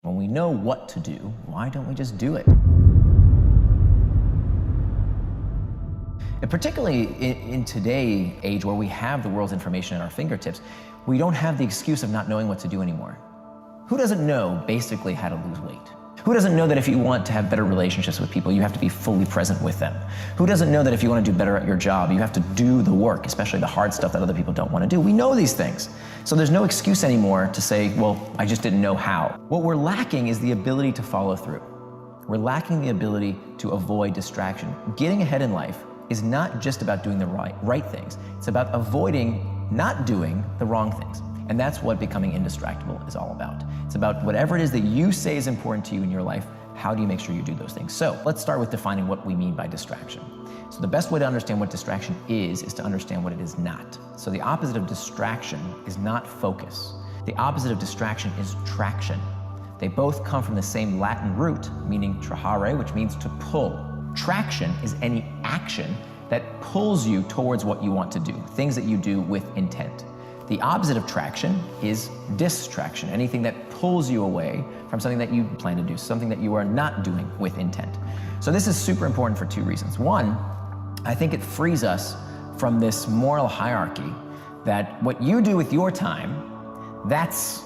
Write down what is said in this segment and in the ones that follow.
When we know what to do, why don't we just do it? And particularly in today's age where we have the world's information at our fingertips, we don't have the excuse of not knowing what to do anymore. Who doesn't know basically how to lose weight? Who doesn't know that if you want to have better relationships with people, you have to be fully present with them? Who doesn't know that if you want to do better at your job, you have to do the work, especially the hard stuff that other people don't want to do? We know these things. So there's no excuse anymore to say, well, I just didn't know how. What we're lacking is the ability to follow through. We're lacking the ability to avoid distraction. Getting ahead in life is not just about doing the right things. It's about avoiding not doing the wrong things. And that's what becoming indistractable is all about. It's about whatever it is that you say is important to you in your life, how do you make sure you do those things? So let's start with defining what we mean by distraction. So the best way to understand what distraction is to understand what it is not. So the opposite of distraction is not focus. The opposite of distraction is traction. They both come from the same Latin root, meaning trahare, which means to pull. Traction is any action that pulls you towards what you want to do, things that you do with intent. The opposite of traction is distraction, anything that pulls you away from something that you plan to do, something that you are not doing with intent. So this is super important for two reasons. One, I think it frees us from this moral hierarchy that what you do with your time, that's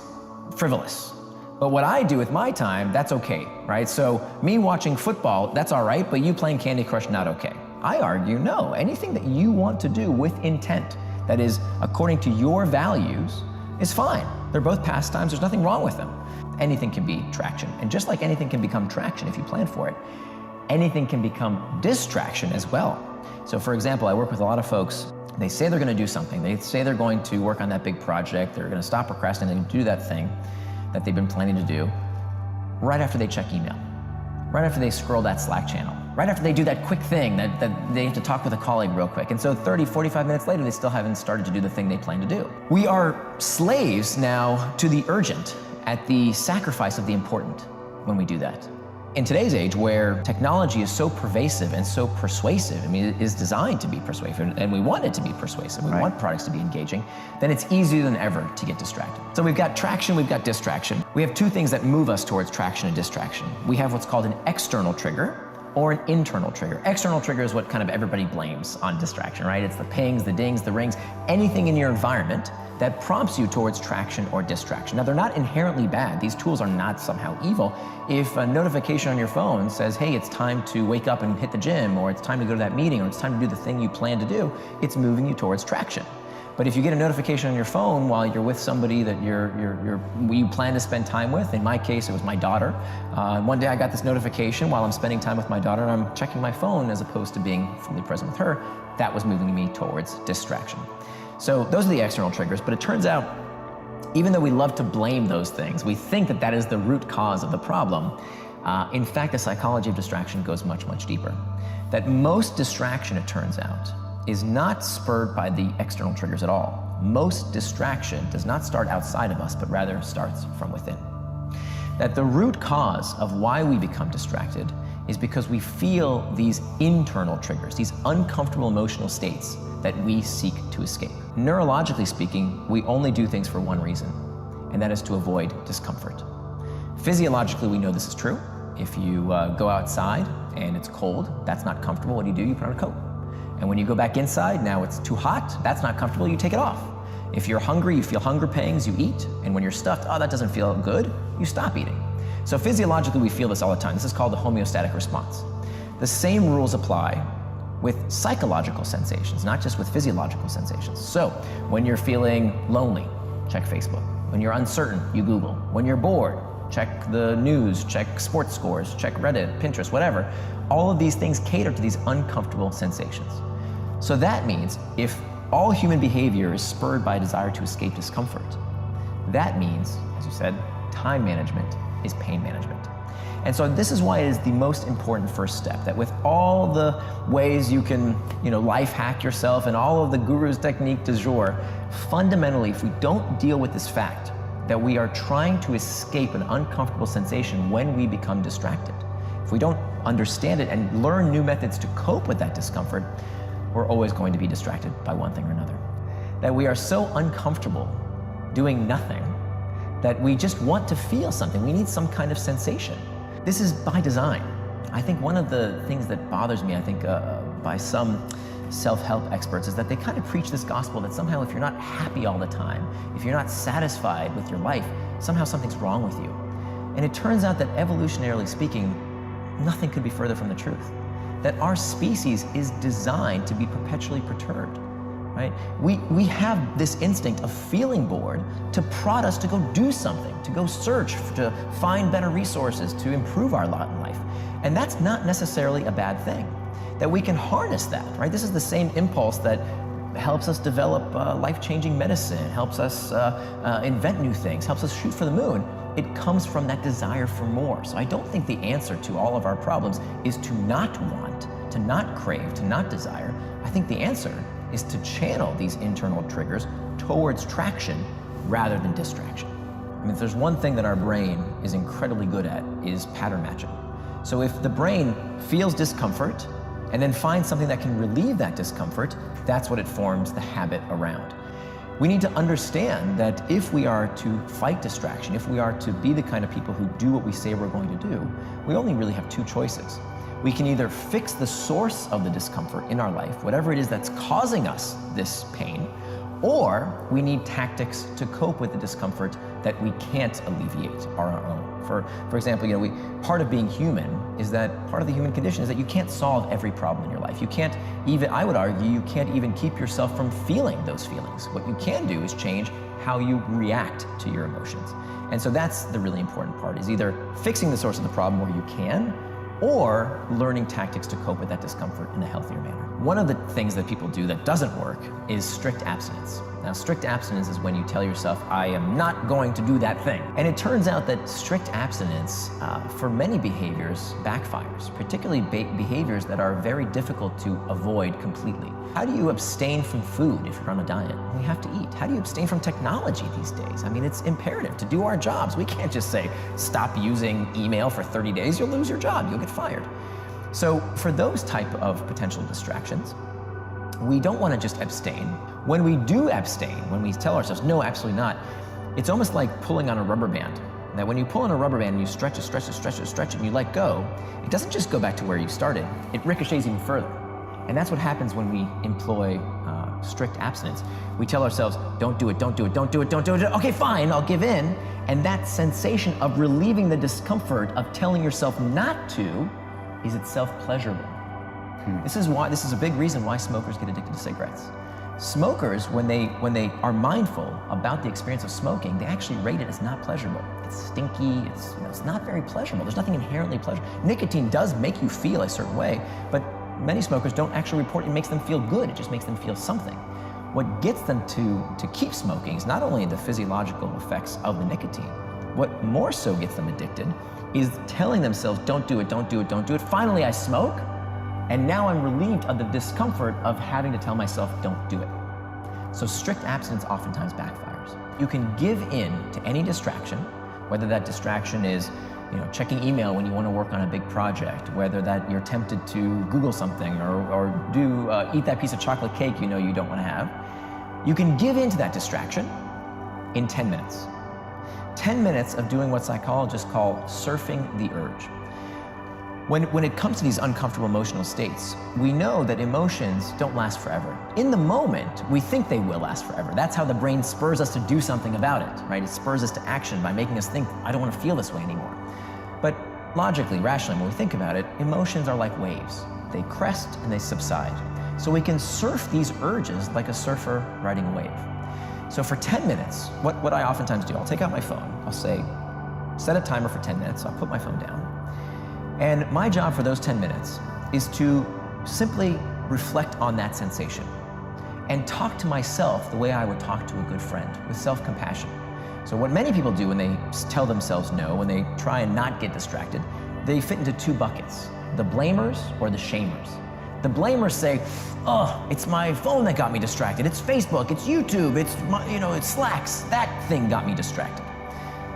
frivolous. But what I do with my time, that's okay, right? So me watching football, that's all right, but you playing Candy Crush, not okay. I argue, no, anything that you want to do with intent, that is according to your values, is fine. They're both pastimes, there's nothing wrong with them. Anything can be traction. And just like anything can become traction if you plan for it, anything can become distraction as well. So for example, I work with a lot of folks, they say they're gonna do something. They say they're going to work on that big project, they're gonna stop procrastinating and do that thing that they've been planning to do right after they check email, right after they scroll that Slack channel, right after they do that quick thing that they have to talk with a colleague real quick. And so 30, 45 minutes later, they still haven't started to do the thing they plan to do. We are slaves now to the urgent at the sacrifice of the important when we do that. In today's age where technology is so pervasive and so persuasive, I mean, it is designed to be persuasive and we want it to be persuasive, we want products to be engaging, then it's easier than ever to get distracted. So we've got traction, we've got distraction. We have two things that move us towards traction and distraction. We have what's called an external trigger or an internal trigger. External trigger is what kind of everybody blames on distraction, right? It's the pings, the dings, the rings, anything in your environment that prompts you towards traction or distraction. Now, they're not inherently bad. These tools are not somehow evil. If a notification on your phone says, hey, it's time to wake up and hit the gym, or it's time to go to that meeting, or it's time to do the thing you plan to do, it's moving you towards traction. But if you get a notification on your phone while you're with somebody that you plan to spend time with, in my case, it was my daughter. One day I got this notification while I'm spending time with my daughter and I'm checking my phone as opposed to being fully present with her. That was moving me towards distraction. So those are the external triggers, but it turns out, even though we love to blame those things, we think that that is the root cause of the problem. In fact, the psychology of distraction goes much, much deeper. That most distraction, it turns out, is not spurred by the external triggers at all. Most distraction does not start outside of us, but rather starts from within. That the root cause of why we become distracted is because we feel these internal triggers, these uncomfortable emotional states that we seek to escape. Neurologically speaking, we only do things for one reason, and that is to avoid discomfort. Physiologically, we know this is true. If you go outside and it's cold, that's not comfortable, what do? You put on a coat. And when you go back inside, now it's too hot, that's not comfortable, you take it off. If you're hungry, you feel hunger pangs, you eat. And when you're stuffed, oh, that doesn't feel good, you stop eating. So physiologically, we feel this all the time. This is called the homeostatic response. The same rules apply with psychological sensations, not just with physiological sensations. So when you're feeling lonely, check Facebook. When you're uncertain, you Google. When you're bored, check the news, check sports scores, check Reddit, Pinterest, whatever. All of these things cater to these uncomfortable sensations. So that means if all human behavior is spurred by a desire to escape discomfort, that means, as you said, time management is pain management. And so this is why it is the most important first step, that with all the ways you can, life hack yourself and all of the guru's technique du jour, fundamentally, if we don't deal with this fact that we are trying to escape an uncomfortable sensation when we become distracted, if we don't understand it and learn new methods to cope with that discomfort, we're always going to be distracted by one thing or another. That we are so uncomfortable doing nothing that we just want to feel something. We need some kind of sensation. This is by design. I think one of the things that bothers me, by some self-help experts, is that they kind of preach this gospel that somehow if you're not happy all the time, if you're not satisfied with your life, somehow something's wrong with you. And it turns out that evolutionarily speaking, nothing could be further from the truth. That our species is designed to be perpetually perturbed, right? We have this instinct of feeling bored to prod us to go do something, to go search, to find better resources, to improve our lot in life. And that's not necessarily a bad thing. That we can harness that, right? This is the same impulse that helps us develop life-changing medicine, helps us invent new things, helps us shoot for the moon. It comes from that desire for more. So I don't think the answer to all of our problems is to not want, to not crave, to not desire. I think the answer is to channel these internal triggers towards traction rather than distraction. I mean, if there's one thing that our brain is incredibly good at, is pattern matching. So if the brain feels discomfort and then finds something that can relieve that discomfort, that's what it forms the habit around. We need to understand that if we are to fight distraction, if we are to be the kind of people who do what we say we're going to do, we only really have two choices. We can either fix the source of the discomfort in our life, whatever it is that's causing us this pain, or we need tactics to cope with the discomfort that we can't alleviate on our own. For example, part of being human is that part of the human condition is that you can't solve every problem in your life. You can't even, I would argue, you can't even keep yourself from feeling those feelings. What you can do is change how you react to your emotions. And so that's the really important part, is either fixing the source of the problem where you can, or learning tactics to cope with that discomfort in a healthier manner. One of the things that people do that doesn't work is strict abstinence. Now, strict abstinence is when you tell yourself, I am not going to do that thing. And it turns out that strict abstinence, for many behaviors, backfires, particularly behaviors that are very difficult to avoid completely. How do you abstain from food if you're on a diet? We have to eat. How do you abstain from technology these days? I mean, it's imperative to do our jobs. We can't just say, stop using email for 30 days, you'll lose your job, you'll get fired. So for those type of potential distractions, we don't want to just abstain. When we do abstain, when we tell ourselves, no, absolutely not, it's almost like pulling on a rubber band. That when you pull on a rubber band and you stretch it, stretch it, stretch it, stretch it, and you let go, it doesn't just go back to where you started, it ricochets even further. And that's what happens when we employ strict abstinence. We tell ourselves, don't do it, don't do it, don't do it, don't do it. Okay, fine, I'll give in. And that sensation of relieving the discomfort of telling yourself not to is itself pleasurable. This is a big reason why smokers get addicted to cigarettes. Smokers, when they are mindful about the experience of smoking, they actually rate it as not pleasurable. It's stinky, it's not very pleasurable. There's nothing inherently pleasurable. Nicotine does make you feel a certain way, but many smokers don't actually report it makes them feel good, it just makes them feel something. What gets them to keep smoking is not only the physiological effects of the nicotine, what more so gets them addicted is telling themselves, don't do it, don't do it, don't do it. Finally, I smoke, and now I'm relieved of the discomfort of having to tell myself, don't do it. So strict abstinence oftentimes backfires. You can give in to any distraction, whether that distraction is checking email when you want to work on a big project, whether that you're tempted to Google something or eat that piece of chocolate cake you don't want to have. You can give in to that distraction in 10 minutes. 10 minutes of doing what psychologists call surfing the urge. When it comes to these uncomfortable emotional states, we know that emotions don't last forever. In the moment, we think they will last forever. That's how the brain spurs us to do something about it, right? It spurs us to action by making us think, I don't want to feel this way anymore. But logically, rationally, when we think about it, emotions are like waves. They crest and they subside. So we can surf these urges like a surfer riding a wave. So for 10 minutes, what I oftentimes do, I'll take out my phone, I'll say, set a timer for 10 minutes, I'll put my phone down. And my job for those 10 minutes is to simply reflect on that sensation and talk to myself the way I would talk to a good friend, with self-compassion. So what many people do when they tell themselves no, when they try and not get distracted, they fit into two buckets, the blamers or the shamers. The blamers say, oh, it's my phone that got me distracted. It's Facebook, it's YouTube, it's Slacks. That thing got me distracted.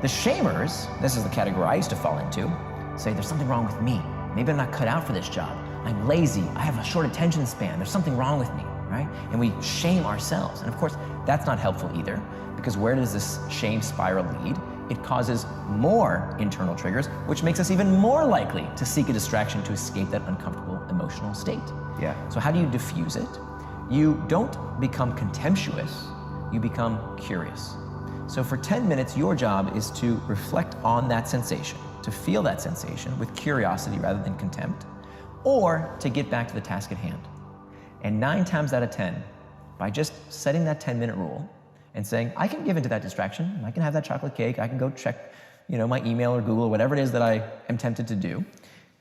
The shamers, this is the category I used to fall into, say there's something wrong with me. Maybe I'm not cut out for this job. I'm lazy, I have a short attention span. There's something wrong with me, right? And we shame ourselves. And of course, that's not helpful either, because where does this shame spiral lead? it causes more internal triggers, which makes us even more likely to seek a distraction to escape that uncomfortable emotional state. Yeah. So how do you diffuse it? You don't become contemptuous, you become curious. So for 10 minutes, your job is to reflect on that sensation, to feel that sensation with curiosity rather than contempt, or to get back to the task at hand. And 9 times out of 10, by just setting that 10-minute rule and saying, I can give into that distraction, I can have that chocolate cake, I can go check, my email or Google or whatever it is that I am tempted to do,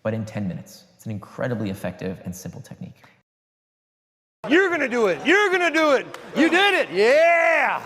but in 10 minutes. It's an incredibly effective and simple technique. You're gonna do it. You're gonna do it. You did it. Yeah.